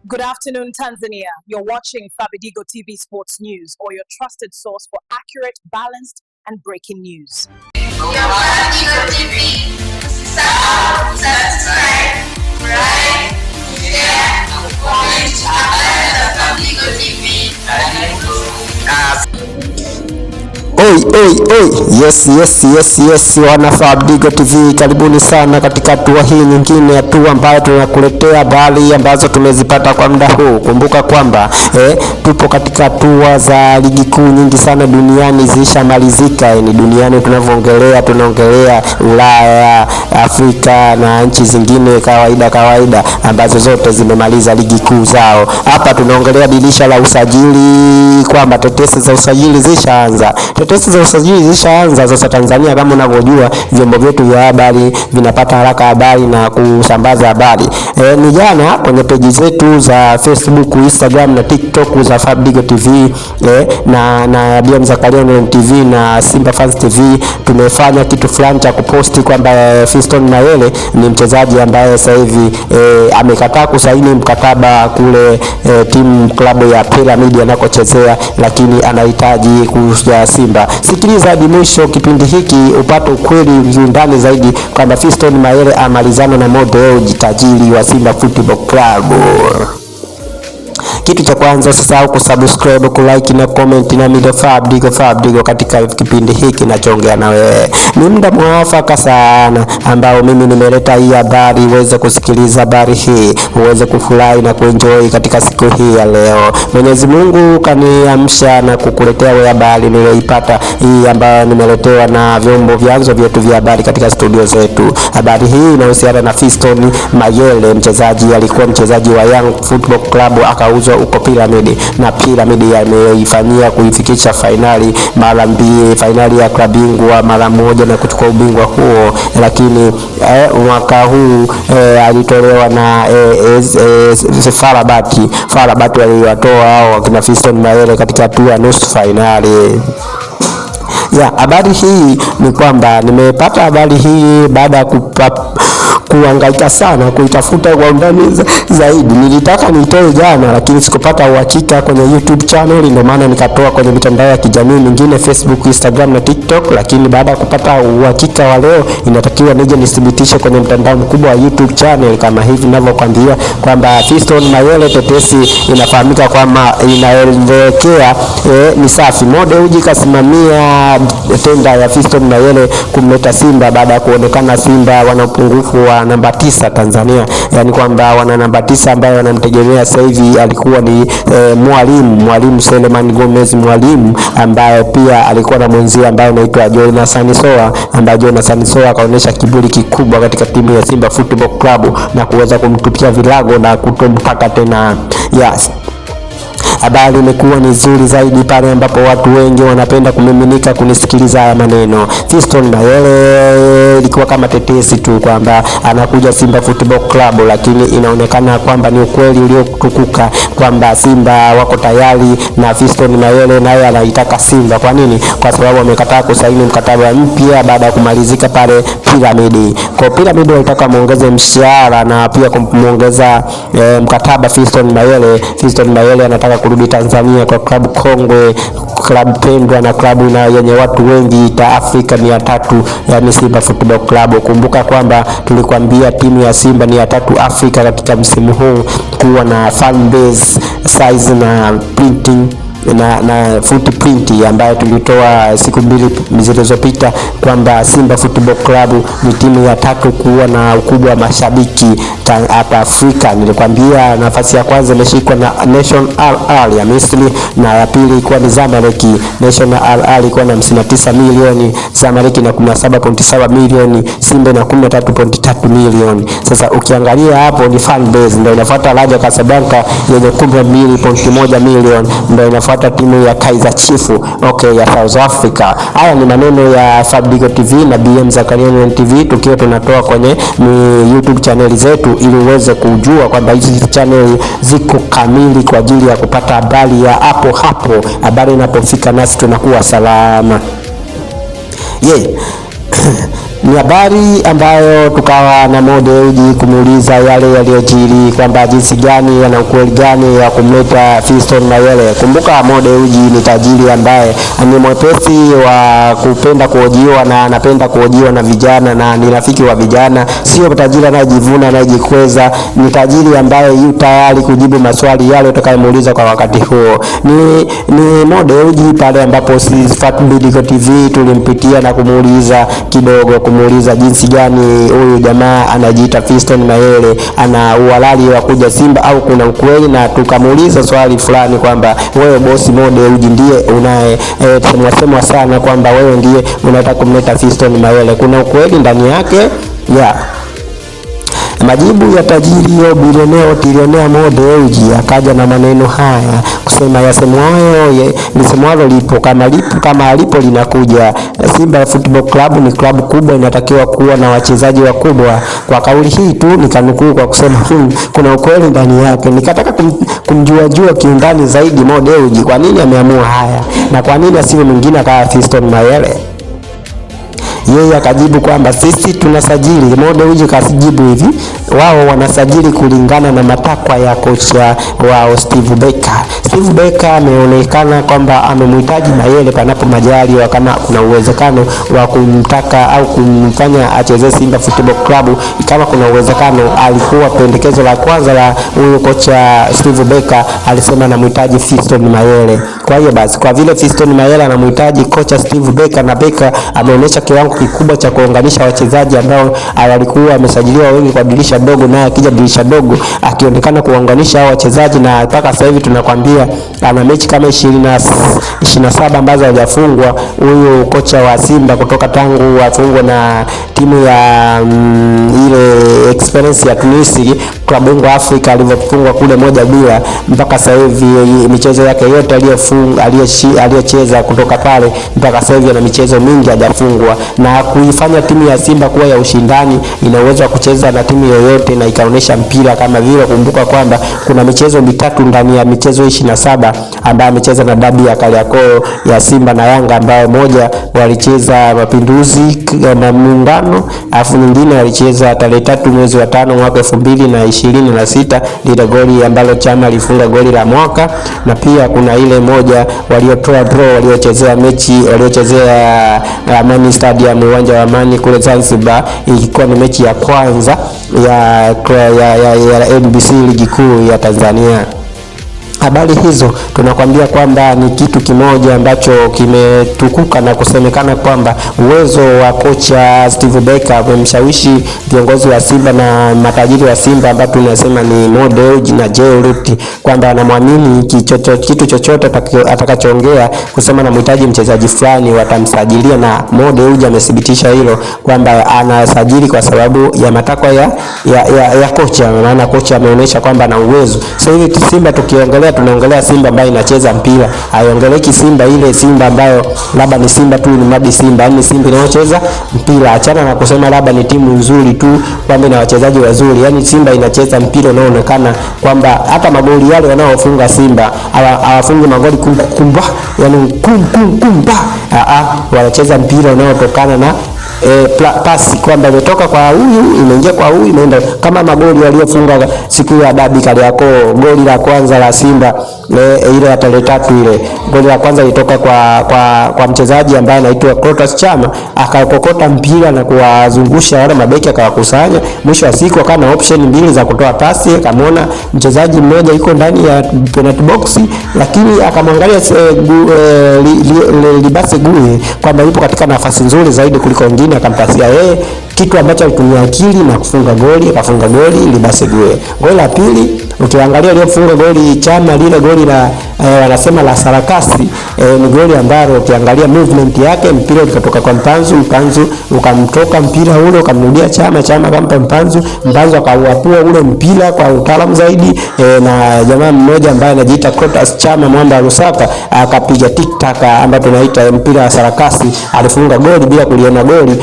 Good afternoon, Tanzania. You're watching Fabidigo TV Sports News, or your trusted source for accurate, balanced, and breaking news. Fabidigo TV. Subscribe, like, share, comment, Fabidigo TV. Yes, wana Fabidigo TV, karibuni sana katika hatua hii nyingine, hatua ambayo tunakuletea habari ambazo tumezipata kwa muda huu. Kumbuka kwamba tupo katika hatua za ligi kuu nyingi sana duniani zishamalizika. Ni duniani tunavyoongelea, tunaongelea Ulaya, Afrika na nchi zingine kawaida ambazo zote zimemaliza ligi kuu zao. Hapa tunaongelea dirisha la usajili, kwamba tetesi za usajili zishaanza. Tetesi za usajili zishaanza. Sasa Tanzania, kama unavyojua, vyombo vyetu vya habari vinapata haraka habari na kusambaza habari. Ni jana kwenye peji zetu za Facebook, Instagram na TikTok za Fabidigo TV na BM Zakaria TV na Simba Fans TV tumefanya kitu fulani cha kuposti kwamba Fiston Mayele ni mchezaji ambaye sasa hivi amekataa kusaini mkataba kule timu klabu ya Pyramid anakochezea, lakini anahitaji kuja Simba. Sikiliza hadi mwisho kipindi hiki upate ukweli ndani zaidi kwamba Fiston Mayele amalizana na Mo Dewji, tajiri wa Simba Football Club. Kitu cha kwanza, usisahau kusubscribe, kulike na comment na Mido Fabidigo katika kipindi hiki nachoongea na wewe. Ni muda mwafaka sana ambao mimi nimeleta hii habari uweze kusikiliza habari hii, uweze kufurahi na kuenjoy katika siku hii ya leo. Mwenyezi Mungu kaniamsha na kukuletea wewe habari niliyoipata hii ambayo nimeletewa na vyombo vyanzo vyetu vya habari katika studio zetu. Habari hii inahusiana na Fiston Mayele, mchezaji alikuwa mchezaji wa Young Football Club, akauzwa uko Pyramid, na Pyramid yameifanyia kuifikisha finali mara mbili, finali ya klabu bingwa mara moja na kuchukua ubingwa huo, lakini mwaka huu alitolewa na Farabati waliwatoa hao wakina Fiston Mayele katika hatua ya nusu finali. Habari hii ni kwamba nimepata habari hii baada ya kuhangaika sana kuitafuta kwa undani zaidi. Nilitaka nitoe jana, lakini sikupata uhakika kwenye YouTube channel, ndio maana nikatoa kwenye mitandao ya kijamii mingine, Facebook, Instagram na TikTok. Lakini baada ya kupata uhakika wa leo, inatakiwa nije nithibitishe kwenye mtandao mkubwa wa YouTube channel, kama hivi ninavyokuambia kwamba Fiston Mayele tetesi inafahamika kwamba inaelekea ni safi. Mo Dewji kasimamia tenda ya Fiston Mayele kumleta Simba baada ya kuonekana Simba wana upungufu wa namba 9 Tanzania, yani kwamba wana namba 9 ambaye wanamtegemea sasa hivi alikuwa ni mwalimu Selemani Gomez, mwalimu ambaye pia alikuwa na mwenzie ambaye anaitwa Jonathan Soa, ambaye Jonathan Soa akaonyesha kiburi kikubwa katika timu ya Simba Football Club na kuweza kumtupia vilago na kutompaka tena. Habari imekuwa ni nzuri zaidi pale ambapo watu wengi wanapenda kumiminika kunisikiliza haya maneno. Fiston Mayele ilikuwa kama tetesi tu kwamba anakuja Simba Football Club, lakini inaonekana kwamba ni ukweli uliotukuka kwamba Simba wako tayari na Fiston Mayele naye anaitaka Simba. Kwa nini? Kwa sababu amekataa kusaini mkataba mpya baada ya kumalizika pale Pyramid. Kwa Pyramid walitaka muongeze mshahara na pia kumuongeza mkataba Fiston Mayele. Fiston Mayele anataka kurudi Tanzania kwa klabu kongwe, klabu pendwa na klabu yenye watu wengi ta Afrika 300, yani Simba Football Club. Kumbuka kwamba tulikwambia timu ya Simba ni ya 3 Afrika katika msimu huu kuwa na fan base size na printing na footprint ambayo tulitoa siku mbili zilizopita kwamba Simba Football Club ni timu ya 3 kuwa na ukubwa wa mashabiki hapa Afrika. Nilikwambia nafasi ya kwanza imeshikwa na National Al ya Misri, na ya pili ilikuwa ni Zamalek. National Al ilikuwa na 59 milioni, Zamalek na 17.7 milioni, Simba na 13.3 milioni. Sasa ukiangalia hapo ni fan base, ndio inafuata Raja Casablanca yenye 12.1 milioni, ndio inafuata timu ya Kaizer Chiefs ya South Africa. Haya ni maneno ya Fabidigo TV na BM Zakaria TV, tukiwa tunatoa kwenye YouTube channel zetu ili uweze kujua kwamba hizi channel ziko kamili kwa ajili ya kupata habari ya hapo habari inapofika nasi tunakuwa salama. Ni habari ambayo tukawa na Mo Dewji kumuuliza yale yaliyojiri kwamba jinsi gani ana ukweli gani ya kumleta Fiston Mayele. Kumbuka Mo Dewji ni tajiri ambaye ni mwepesi wa kupenda kuhojiwa na anapenda kuhojiwa na vijana na ni rafiki wa vijana, sio tajiri anayejivuna anayejikweza. Ni tajiri ambaye yu tayari kujibu maswali yale utakayomuuliza kwa wakati huo. Ni Mo Dewji pale ambapo Fabidigo TV tulimpitia na kumuuliza kidogo, kumuuliza jinsi gani huyu jamaa anajiita Fiston Mayele ana uhalali wa kuja Simba au kuna ukweli, na tukamuuliza swali fulani kwamba wewe bosi Mo Dewji ndiye unaye semwa sana kwamba wewe ndiye unataka kumleta Fiston Mayele, kuna ukweli ndani yake? Majibu ya tajiri yo bilionea trilionea Mo Dewji akaja na maneno haya kusema lisemwalo lipo kama alipo linakuja. Simba Football Club ni klabu kubwa, inatakiwa kuwa na wachezaji wakubwa. Kwa kauli hii tu nikanukuu kwa kusema kuna ukweli ndani yake. Nikataka kumjua kiundani zaidi Mo Dewji, kwa nini ameamua haya na kwa nini asiwe mwingine kama Fiston Mayele. Yeye akajibu kwamba sisi tunasajili. Mo Dewji kajibu hivi, wao wanasajili kulingana na matakwa ya kocha wao Steve Barker. Steve Barker ameonekana kwamba amemhitaji Mayele panapo majaliwa, kama kuna uwezekano wa kumtaka au kumfanya acheze Simba Football Club. Kama kuna uwezekano, alikuwa pendekezo la kwanza la huyo kocha Steve Barker, alisema anamhitaji Fiston Mayele. Kwa hiyo basi, kwa vile Fiston Mayele anamhitaji kocha Steve Barker na Barker ameonyesha kiwango kikubwa cha kuunganisha wachezaji ambao walikuwa wamesajiliwa wengi kwa dirisha dogo, naye akija dirisha dogo akionekana kuunganisha hao wachezaji, na mpaka sasa hivi tunakwambia ana mechi kama 27 ambazo hajafungwa huyu kocha wa Simba kutoka tangu afungwe na timu ya ile Experience ya Tunisia Club Bongo Africa alivyofungwa kule 1-0 mpaka sasa hivi michezo yake yote aliyocheza kutoka pale mpaka sasa hivi ana michezo mingi hajafungwa, na kuifanya timu ya Simba kuwa ya ushindani. Ina uwezo wa kucheza na timu yoyote na ikaonesha mpira kama vile. Kumbuka kwamba kuna michezo mitatu ndani ya michezo 27 ambayo amecheza na dabi ya Kariakoo ya Simba na Yanga, ambayo moja walicheza Mapinduzi na Muungano, afu nyingine walicheza tarehe 3 mwezi wa 5 mwaka 2026, ile goli ambalo Chama alifunga goli la mwaka, na pia kuna ile moja waliotoa draw waliochezea Amani Stadium, uwanja wa Amani kule Zanzibar, ilikuwa ni mechi ya kwanza ya NBC ligi kuu ya Tanzania. Habari hizo tunakwambia kwamba ni kitu kimoja ambacho kimetukuka na kusemekana kwamba uwezo wa kocha Steve Barker umemshawishi viongozi wa Simba na matajiri wa Simba ambao tunasema ni Mo Dewji na Jeruti, kwamba anamwamini kitu chochote atakachoongea kusema na mhitaji mchezaji fulani watamsajilia, na Mo Dewji amethibitisha hilo kwamba anasajili kwa sababu ya matakwa ya kocha, maana kocha ameonyesha kwamba ana uwezo. Sasa hivi Simba tunaongelea Simba ambayo inacheza mpira, haiongeleki Simba ile Simba ambayo labda ni Simba tu, ni madi Simba, yani Simba inayocheza mpira. Achana na kusema labda ni timu nzuri tu kwamba ina wachezaji wazuri, yani Simba inacheza mpira unaoonekana kwamba hata magoli yale wanaofunga Simba hawafungi magoli kumba, yani kumba, wanacheza mpira unaotokana na pasi kwamba imetoka kwa huyu imeingia kwa huyu imeenda, kama magoli waliofunga siku ya dabi Kariakoo. Goli la kwanza la Simba ile ya tarehe 3, ile goli la kwanza litoka kwa mchezaji ambaye anaitwa Clatous Chama, akakokota mpira na kuwazungusha wale mabeki akawakusanya. Mwisho wa siku akawa na option mbili za kutoa pasi, akamwona mchezaji mmoja yuko ndani ya penalty box, lakini akamwangalia Libase Gueye kwamba yupo katika nafasi nzuri zaidi kuliko wengine, akampasia yeye, kitu ambacho alitumia akili na kufunga goli, akafunga goli Libase Gueye. Goli la pili ukiangalia aliyofunga goli Chama, lile goli la wanasema la sarakasi, ni goli ambalo ukiangalia movement yake, mpira ukatoka kwa Mpanzu ukamtoka mpira ule ukamrudia Chama akampa Mpanzu akauapua ule mpira kwa utaalamu zaidi, na jamaa mmoja ambaye anajiita Clatous Chama mwamba wa Lusaka akapiga tik-tak ambayo tunaita mpira wa sarakasi, alifunga goli bila kuliona goli,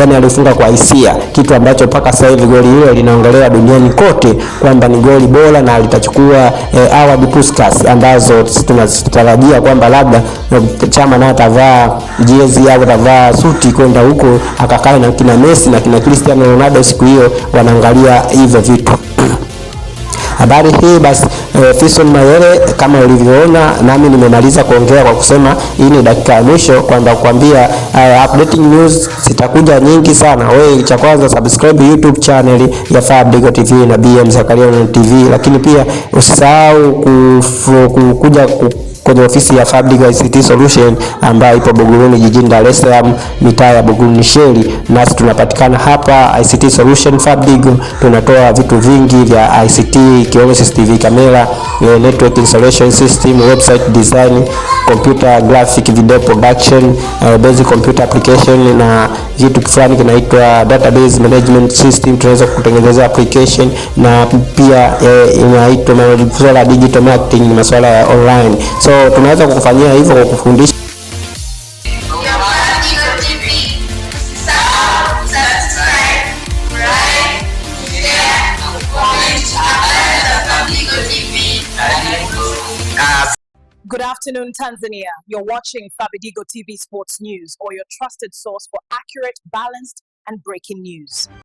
yani alifunga kwa hisia, kitu ambacho mpaka sasa hivi goli hilo linaongelewa duniani kote kwamba ni goli bora na litachukua Award Puskas ambazo tunatarajia kwamba labda Chama naye atavaa jezi au atavaa suti kwenda huko akakaa na kina Messi na kina Cristiano Ronaldo siku hiyo wanaangalia hivyo vitu. Habari hii basi, Fiston Mayele kama ulivyoona, nami nimemaliza kuongea kwa kusema hii ni dakika ya mwisho kwamba kuambia updating news zitakuja nyingi sana. Wewe cha kwanza subscribe YouTube channel ya Fabidigo TV na BM Zakaria TV, lakini pia usisahau kuja kwenye ofisi ya Fabidigo ICT Solution ambayo ipo Buguruni jijini Dar es Salaam, mitaa ya Buguruni Sheli. Nasi tunapatikana hapa ICT Solution Fabidigo. Tunatoa vitu vingi vya ICT ikiwemo CCTV camera, network installation system, website design, computer graphic, video production, basic computer application na kitu fulani kinaitwa database management system. Tunaweza kutengeneza application na pia inaitwa masuala digital marketing, masuala ya online. So tunaweza kukufanyia hivyo kwa kufundisha. Good afternoon, Tanzania. You're watching Fabidigo TV Sports News, or your trusted source for accurate, balanced, and breaking news.